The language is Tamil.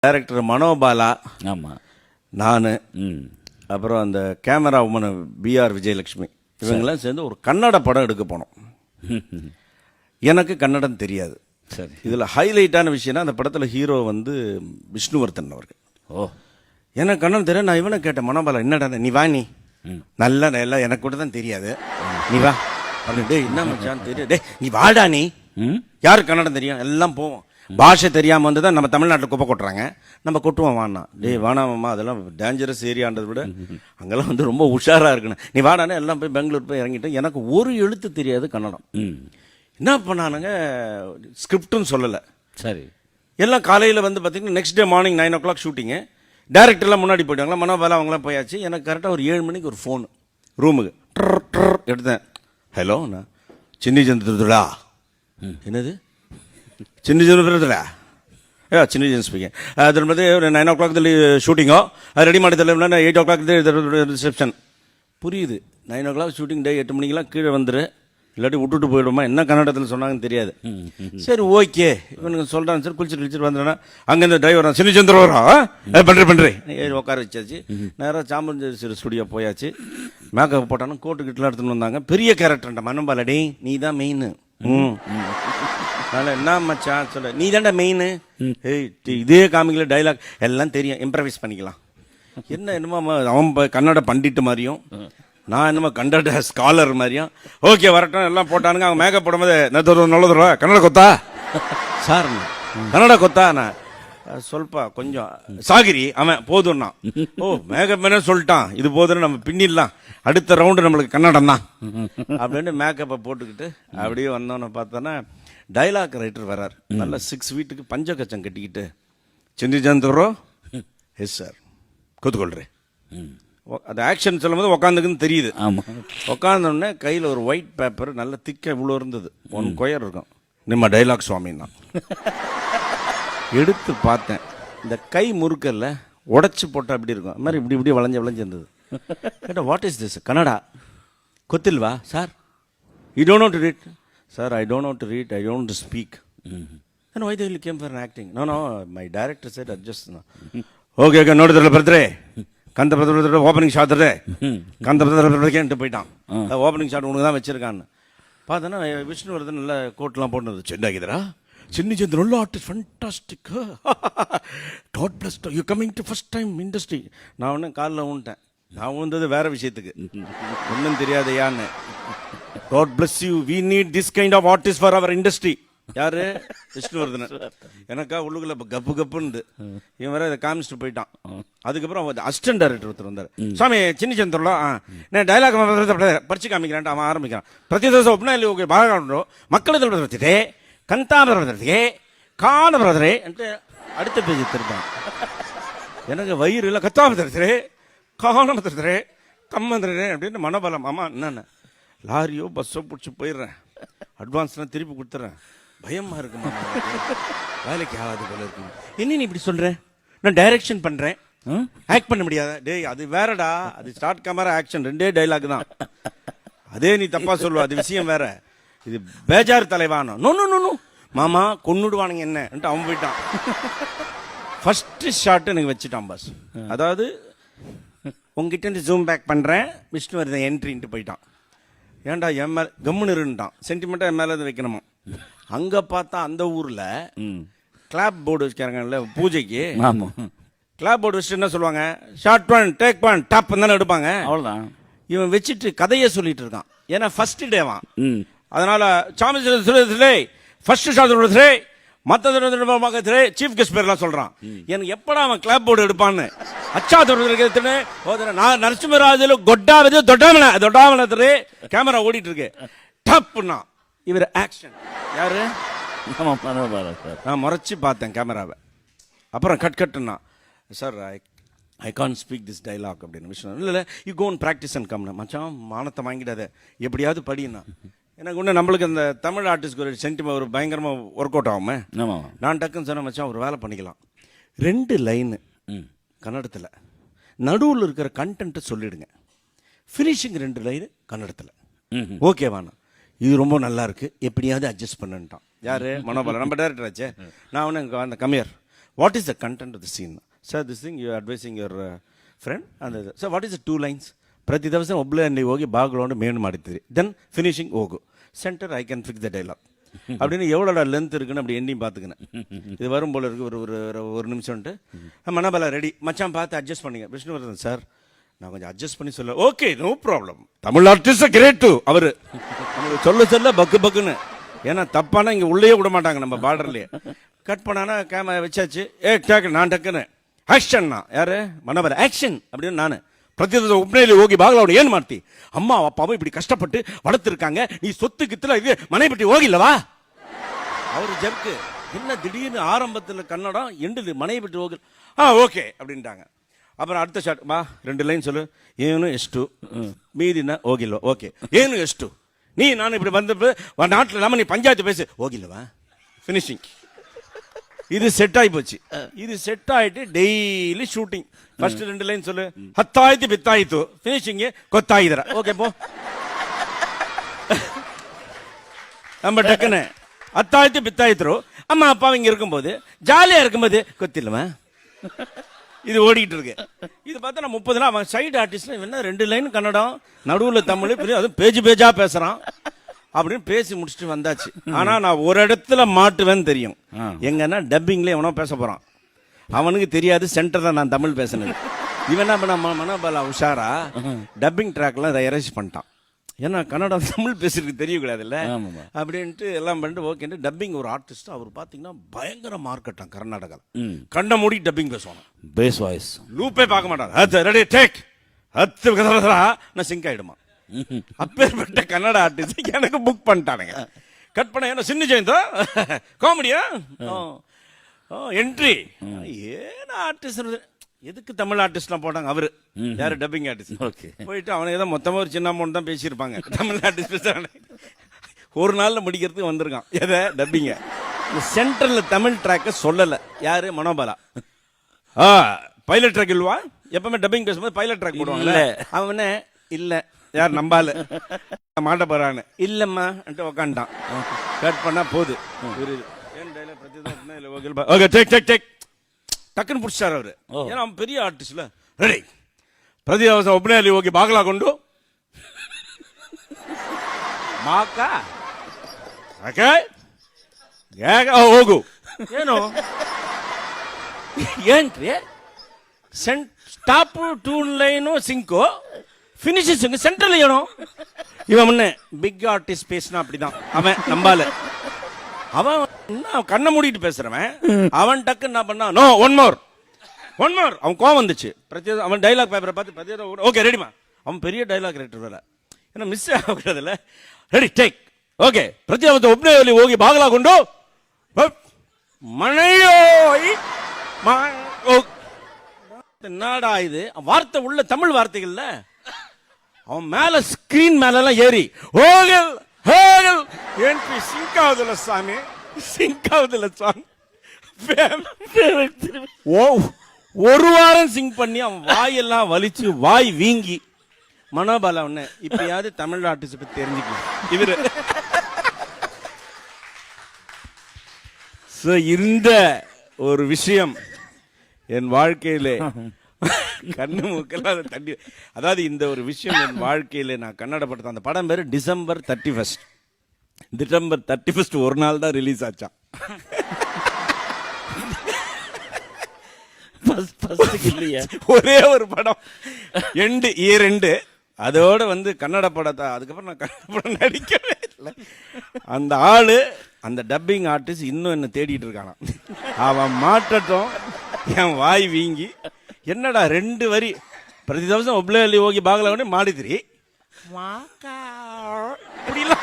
டைரக்டர் மனோபாலா, ஆமாம், நான், அப்புறம் அந்த கேமரா உமன் பிஆர் விஜயலட்சுமி, இவங்கெல்லாம் சேர்ந்து ஒரு கன்னட படம் எடுக்க போனோம். எனக்கு கன்னடம் தெரியாது. சரி. இதில் ஹைலைட்டான விஷயம்னா அந்த படத்தில் ஹீரோ வந்து விஷ்ணுவர்தன் அவர்கள். ஓ, எனக்கு கன்னடம் தெரியாது. நான் இவனை கேட்டேன், மனோபாலா என்னடா நீ வா, நீ நல்லா நல்லா எனக்கு கூட தான் தெரியாது, நீ வா அப்படின்னு. டே என்ன மச்சான் தெரியும், டே நீ வாடா, நீ யாருக்கு கன்னடம் தெரியும், எல்லாம் போவோம். பாஷை தெரியாமல் வந்து தான் நம்ம தமிழ்நாட்டில் குப்பை கொட்டுறாங்க, நம்ம கொட்டுவோம் வானா. டே வானாமாம்மா, அதெல்லாம் டேஞ்சரஸ் ஏரியான்றதை விட அங்கெல்லாம் வந்து ரொம்ப உஷாராக இருக்குண்ணே, நீ வாடானே. எல்லாம் போய் பெங்களூர் போய் இறங்கிட்டேன். எனக்கு ஒரு எழுத்து தெரியாது கன்னடம். என்ன பண்ணானுங்க, ஸ்கிரிப்டும் சொல்லலை. சரி. எல்லாம் காலையில் வந்து பார்த்தீங்கன்னா next day morning 9 o'clock shooting. டேரக்டர்லாம் முன்னாடி போயிட்டாங்களா, மனோபாலா அவங்களாம் போயாச்சு. எனக்கு கரெக்டாக ஒரு 7 மணிக்கு ஒரு ஃபோனு ரூமுக்கு எடுத்தேன். ஹலோ, நான் சின்னி சந்திரதுடா. என்னது சின்னி சந்திரதுடா? சின்ன ஜென் ஸ்பீக்கிங். அதில் வந்து ஒரு 9 o'clock ஷூட்டிங்கோ, அது ரெடி ಮಾಡಿ 8 o'clock ரிசெப்ஷன். புரியுது, 9 o'clock ஷூட்டிங், டே 8 மணிக்கெலாம் கீழே வந்துரு, இல்லாட்டி விட்டுட்டு போயிடுமா. என்ன கன்னடத்தில் சொன்னாங்கன்னு தெரியாது. சரி ஓகே, இவனுக்கு சொல்கிறான். சார் குளிச்சுட்டு வந்துடுறேன். அங்கேருந்து டிரைவர் தான் சின்னச்சந்திர வரும், பண்ணுறேன் ஏறி உட்கார வச்சாச்சு. நேராக சாம்பஞ்சேரி ஸ்டுடியோ போயாச்சு. மேக்கப் போட்டாலும் கோட்டு கிட்டலாம் எடுத்துன்னு வந்தாங்க. பெரிய கேரக்டர்ண்டா மனோபாலா, டே நீ தான் மெயின். என்ன மச்சான் சொல்ல, நீ தான்டா மெயின். ஏய் இதே காமிக்கல டைலாக் எல்லாம் தெரியும், இம்ப்ரவைஸ் பண்ணிக்கலாம். என்னமோ அவன் கன்னட பண்டிட்டு மாதிரியும், நான் என்னமோ கன்னட ஸ்காலர் மாதிரியும். ஓகே வரட்டும், எல்லாம் போட்டானுங்க. அவங்க மேக்கப் போடும்போது நல்லதுரா கன்னட கொத்தா சார், கன்னட கொத்தா நான் சொல்பா கொஞ்சம் சாகிரி அவன் போதும்னா. ஓ மேக்கப் என்ன சொல்லிட்டான், இது போதுன்னு நம்ம பின்னிடலாம், அடுத்த ரவுண்டு நம்மளுக்கு கன்னடம் தான் அப்படின்னு மேக்கப்பை போட்டுக்கிட்டு அப்படியே வந்தோன்னு பார்த்தோன்னா டைலாக் ரைட்டர் வர்றார். நல்லா 6 feet பஞ்சகச்சம் கட்டிக்கிட்டு, சின்ன ஜந்தரோ எஸ் சார் கூத்துக்கொள்றேன். அது ஆக்ஷன் சொல்லும் போது உக்காந்துக்குன்னு தெரியுது. உக்காந்தோடனே கையில் ஒரு ஒயிட் பேப்பர் நல்ல திக்க இவ்வளோ இருந்தது, 1 கொயர் இருக்கும். நம்ம டைலாக் சுவாமின்னா எடுத்து பார்த்தேன். இந்த கை முறுக்கல்ல உடச்சி போட்டால் அப்படி இருக்கும், அது மாதிரி இப்படி இப்படி வளைஞ்சு இருந்தது. கேட்டால் வாட் இஸ் திஸ், கன்னடா கொத்தில்வா sir? You don't know to read sir? I don't know to read, I don't to speak. And why they came for an acting? No, my director said adjust. Okay, ನೋಡಿದ್ರಲ್ಲ ಬರ್ತಾರೆ கந்த பிரதமர் ஓப்பனிங் ஷாட் தரே, கந்த பிரதமர் போயிட்டான். ஓப்பனிங் ஷாட் உனக்கு தான் வச்சிருக்கான்னு பார்த்தோன்னா விஷ்ணுவர்தன் நல்ல கோட்லாம் போட்டு செண்டாகிதரா சின்ன சந்திர நல்ல artist, fantastic, God bless you coming to first time industry. நான் ஒன்று காலில் ஊன்ட்டேன். நான் ஊந்தது வேற விஷயத்துக்கு, ஒன்றும் தெரியாதையான்னு. God bless you, we need this kind of artist for our industry. யாரு? விஷ்ணுவர்தன். எனக்கா உள்ளுக்குள்ள கப்பு கப்புன்னு இவன் வேற இதை காமிச்சிட்டு போயிட்டான். அதுக்கப்புறம் அசிஸ்டன்ட் டைரக்டர் ஒருத்தர் வந்தார். சுவாமி சின்ன சந்திரலாம் நான் டைலாக் படிச்சு காமிக்கிறேன். அவன் ஆரம்பிக்கிறான். பிரதிதோஷ ஒப்புனா ஓகே பாகோ மக்கள் பிரதே கந்தாபர பிரதே காண பிரதரே என்று அடுத்த பேஜ் திருப்பான். எனக்கு வயிறு இல்லை, கத்தாம தருத்தரே காண தருத்தரே கம்மந்திரே அப்படின்னு. மனோபலம் ஆமா என்னென்ன லாரியோ பஸ்ஸோ பிடிச்சி போயிடுறேன், அட்வான்ஸ்லாம் திருப்பி கொடுத்துட்றேன். பயமா இருக்குமா, வேலைக்கு ஆகாது போல இருக்கு. என்ன நீ இப்படி சொல்ற? நான் டைரக்ஷன் பண்றேன், ஆக்ட் பண்ண முடியாத? டேய் அது வேறடா, அது ஸ்டார்ட் கேமரா ஆக்ஷன் 2 டைலாக் தான். அதே நீ தப்பா சொல்லுவ, அது விஷயம் வேற. இது பேஜார் தலைவானோ. நோ நோ நோ நோ மாமா கொன்னுடுவானுங்க என்ன அவன் போயிட்டான். ஃபர்ஸ்ட் ஷாட் எனக்கு வச்சுட்டான் பாஸ். அதாவது உங்ககிட்ட ஜூம் பேக் பண்றேன், விஷ்ணுவர்தன் என்ட்ரின்ட்டு போயிட்டான். ஏன்டா என் மேல கம்முன்னு இருந்துட்டான், சென்டிமெண்டா என் மேல வைக்கணுமா. அங்க பார்த்தா அந்த ஊர்ல கிளாப் போர்டு வச்சுக்காரங்கல்ல பூஜைக்கு, கிளாப் போர்டு வச்சுட்டு என்ன சொல்லுவாங்க, short one take one tap தானே எடுப்பாங்க. அவ்வளவுதான். இவன் வச்சுட்டு கதையை சொல்லிட்டு இருக்கான். ஏன்னா ஃபர்ஸ்ட் டேவான். அதனால ஃபர்ஸ்ட் ஷாட் மற்ற சீஃப் கெஸ்ட் பேர்லாம் சொல்றான். எனக்கு எப்படா அவன் கிளாப் போர்டு எடுப்பான்னு அச்சா நான் நரசிம்மராஜு கொட்டாவது தொட்டாமல கேமரா ஓடிட்டு இருக்கு. டப்புன்னா இவர் ஆக்ஷன். யாரு? நான் முறைச்சு பார்த்தேன் கேமராவை. அப்புறம் கட்டுன்னா sir I can't speak this dialogue அப்படின்னு. விஷயம் இல்லை யூ கோன் ப்ராக்டிஸ் அண்ட் கம்னா. மச்சான் மானத்தை வாங்கிடாத, எப்படியாவது படினா. எனக்கு ஒன்று நம்மளுக்கு அந்த தமிழ் ஆர்டிஸ்ட்க்கு ஒரு சென்டிமெண்ட் ஒரு பயங்கரமாக ஒர்க் அவுட் ஆகுமே. நான் டக்குன்னு சொன்ன மச்சான் ஒரு வேலை பண்ணிக்கலாம், 2 லைனு கன்னடத்தில், நடுவில் இருக்கிற கண்டென்ட்டை சொல்லிடுங்க, ஃபினிஷிங் 2 லைனு கன்னடத்தில். ஓகேவாண்ணா, இது ரொம்ப நல்லா இருக்கு, எப்படியாவது அட்ஜஸ்ட் பண்ணுன்ட்டான். யாரு? மனோபாலா, நம்ம டைரக்டர் ஆச்சே. நான் ஒன்று அந்த கம்மியர் What is the content of the scene? Sir, this thing you are advising your friend. And sir, what is the 2 lines? ಪ್ರತಿ ದಿವಸ ಒಬ್ಬಳೇ ಅಲ್ಲಿ ಹೋಗಿ ಬಾಗ್ಲೊಂಡು ಮೇನ್ ಮಾಡಿದ್ರಿ ದೆನ್ ஃபினிஷிங் ಹೋಗು centre I can fix the dialogue அப்படின்னு எவ்வளோட லென்த் இருக்குன்னு அப்படி எண்ணி பார்த்துக்கினேன். இது வரும் போல இருக்கு ஒரு நிமிஷம்ட்டு மனபலா ரெடி மச்சான் பார்த்து அட்ஜஸ்ட் பண்ணிங்க. விஷ்ணுவர்தன் சார் நான் கொஞ்சம் அட்ஜஸ்ட் பண்ணி சொல்ல okay no problem Tamil artist great too அவரு நமக்கு சொல்ல பக்கு பக்குன்னு ஏன்னா தப்பானா இங்கே உள்ளே விட மாட்டாங்க நம்ம பார்டர்லேயே. கட் பண்ணானா கேமரா வச்சாச்சு டக்கு நான் டக்குன்னு ஆக்ஷன்னா யாரு மனபல ஆக்ஷன் அப்படின்னு நான் ಪ್ರತಿದಿನ ಒಬ್ಬನೇ ಹೋಗಿ ಬಾಗ್ಲವ್ರು ಏನ್ ಮಾಡ್ತಿ ಅಮ್ಮ ಅಪ್ಪ இப்படி கஷ்டப்பட்டு வளர்த்துருக்காங்க நீ சொத்து கித்துல இது மனை ಬಿಟ್ಟು ಹೋಗಿಲ್ಲವಾ அவர் ஜர்க்கு என்ன திடீர்னு ஆரம்பத்தில் கன்னடம் எண்டுது மனை ಬಿಟ್ಟು ಹೋಗಿ ஓகே அப்படின்ட்டாங்க. அப்புறம் அடுத்த ஷாட் வா 2 லைன் சொல்லு ಏನು ಎಷ್ಟು மீதினா ಹೋಗಿಲ್ವಾ ஓகே ಏನು ಎಷ್ಟು நீ நான் இப்படி வந்தப்ப நாட்டில் இல்லாம நீ பஞ்சாயத்து பேசு ಹೋಗಿಲ್ಲವಾ ஃபினிஷிங். இது செட் ஆகி போச்சு. இது செட் ஆயிட்டு டெய்லி ஷூட்டிங். ஃபர்ஸ்ட் 2 லைன் சொல்லு ಹತ್ತಾಯ್ತು ಬಿತ್ತಾಯ್ತು ஃபினிஷிங் கொத்தாயிதர ஓகே போ நம்ம டக்குன்னு ಹತ್ತಾಯ್ತು ಬಿತ್ತಾಯ್ತು அம்மா அப்பா இங்க இருக்கும்போது ஜாலியா இருக்கும்போது கொத்தில்லமா இது ஓடிட்டு இருக்கு. இது பார்த்தா நான் 30 நாள் அவன் சைடு ஆர்டிஸ்ட் என்ன 2 லைன் கன்னடம் நடுவில் தமிழ் அதுவும் பேஜா பேசுறான் அப்படின்னு பேசி முடிச்சுட்டு வந்தாச்சு. ஆனா நான் ஒரு இடத்துல மாட்டுவேன்னு தெரியும் எங்கன்னா டப்பிங்ல எவனோ பேச போறான் அவனுக்கு தெரியாது சென்டர்ல நான் தமிழ் பேசினது. இவன் என்ன பண்ண மனோபாலா உஷாரா டப்பிங் ட்ராக்லாம் எரேஸ் பண்ணிட்டான். ஏன்னா கன்னடம் தமிழ் பேசுறதுக்கு தெரியக்கூடாதுல்ல அப்படின்ட்டு எல்லாம் பண்ணிட்டு ஓகே. டப்பிங் ஒரு ஆர்டிஸ்ட் அவர் பார்த்தீங்கன்னா பயங்கர மார்க்கெட்டான் கர்நாடகா கண்ட மூடி டப்பிங் பேசுவாங்க பேஸ் வாய்ஸ் லூப்பே பார்க்க மாட்டாங்க ரெடி டேக் 10 நான் சிங்க் ஆயிடுமா. அப்பேற்பட்ட கன்னட ஆர்டிஸ்ட் எனக்கு புக் பண்ணிட்டானுங்க. கட் பண்ண என்ன சின்ன ஜெயந்தா காமெடியா என்ட்ரி ஏன் ஆர்டிஸ்ட் எதுக்கு தமிழ் ஆர்டிஸ்ட்லாம் போட்டாங்க அவரு யாரு டப்பிங் ஆர்டிஸ்ட் ஓகே போயிட்டு அவனுக்கு தான் மொத்தமாக ஒரு சின்ன அமௌண்ட் தான் பேசியிருப்பாங்க. தமிழ் ஆர்டிஸ்ட் ஒரு நாள்ல முடிக்கிறதுக்கு வந்திருக்கான் எதை டப்பிங்க. சென்ட்ரல்ல தமிழ் ட்ராக்க சொல்லல யாரு மனோபாலா பைலட் ட்ராக் இல்லவா எப்பவுமே டப்பிங் பேசும்போது பைலட் ட்ராக் போடுவாங்கல்ல அவனே இல்ல யார் நம்பால மாட்ட போறான்னு இல்லம்மா உக்காண்டான். கட் பண்ணா போகுது டக்குன்னு பிடிச்சாரு அவரு ஏன்னா அவன் பெரிய ஆர்டிஸ்ட்ல ரெடி ಪ್ರತಿ ದಿವಸ ಒಬ್ಬನೇ ಅಲ್ಲಿ ಹೋಗಿ ಬಾಗಿಲಾಕೊಂಡು ಮಾಕ ಹೋಗು ಏನು ಏನ್ರಿ stop 2 line sink finishing central ஏனும் இவன் முன்ன பிக் ஆர்டிஸ்ட் பேசினா அப்படிதான் அவன் நம்பால அவன் கண்ணை மூடிட்டு பேசுறவன் அவன் டக்கு என்ன பண்ணா நோ ஒன் மோர் அவன் கோவம் வந்துச்சு. அவன் டைலாக் பேப்பரை பார்த்து ஓகே ரெடிமா அவன் பெரிய டைலாக் ரைட்டர் வேற ஏன்னா மிஸ் ஆகுறதுல ரெடி டேக் ஓகே ಪ್ರತಿ ಅವತ್ತು ಒಬ್ಬನೇ ಅಲ್ಲಿ ಹೋಗಿ ಬಾಗಿಲಾಕೊಂಡು மனையோய் என்னடா இது வார்த்தை உள்ள தமிழ் வார்த்தைகள்ல அவன் மேல ஸ்கிரீன் மேல எல்லாம் ஏறி ஹோகல் என்ட்ரி சிங்க் ஆகுதுல சாமி சிங்க் ஆகுதுல சாங் ஒரு வாரம் சிங்க் பண்ணி அவன் வாயெல்லாம் வலிச்சு வாய் வீங்கி மனோபாலா ஒண்ணு இப்பயாவது தமிழ் ஆர்டிஸ்ட் பத்தி தெரிஞ்சுக்கலாம் இவரு. இந்த ஒரு விஷயம் என் வாழ்க்கையிலே கண்ணு மூக்கெல்லாம் தண்ணி அதாவது இந்த ஒரு விஷயம் என் வாழ்க்கையில நான் கன்னட படத்தை அந்த படம் பேரு டிசம்பர் 31 ஒரு நாள் தான் ரிலீஸ் ஆச்சான். ஒரே ஒரு படம் எண்டு இயர் எண்டு அதோட வந்து கன்னட படத்தை அதுக்கப்புறம் நான் கன்னட படம் நடிக்கவே இல்லை. அந்த ஆளு அந்த டப்பிங் ஆர்டிஸ்ட் இன்னும் என்ன தேடிட்டு இருக்கானா அவன் மாட்டட்டும் என் வாய் வீங்கி என்னடா 2 வரி ಪ್ರತಿ ದಿವಸ ಒಬ್ಬಳೇ ಅಲ್ಲಿ ಹೋಗಿ ಬಾಗಿಲಾಗೊಂಡು ಮಾಡಿದ್ರಿ இப்படிலாம்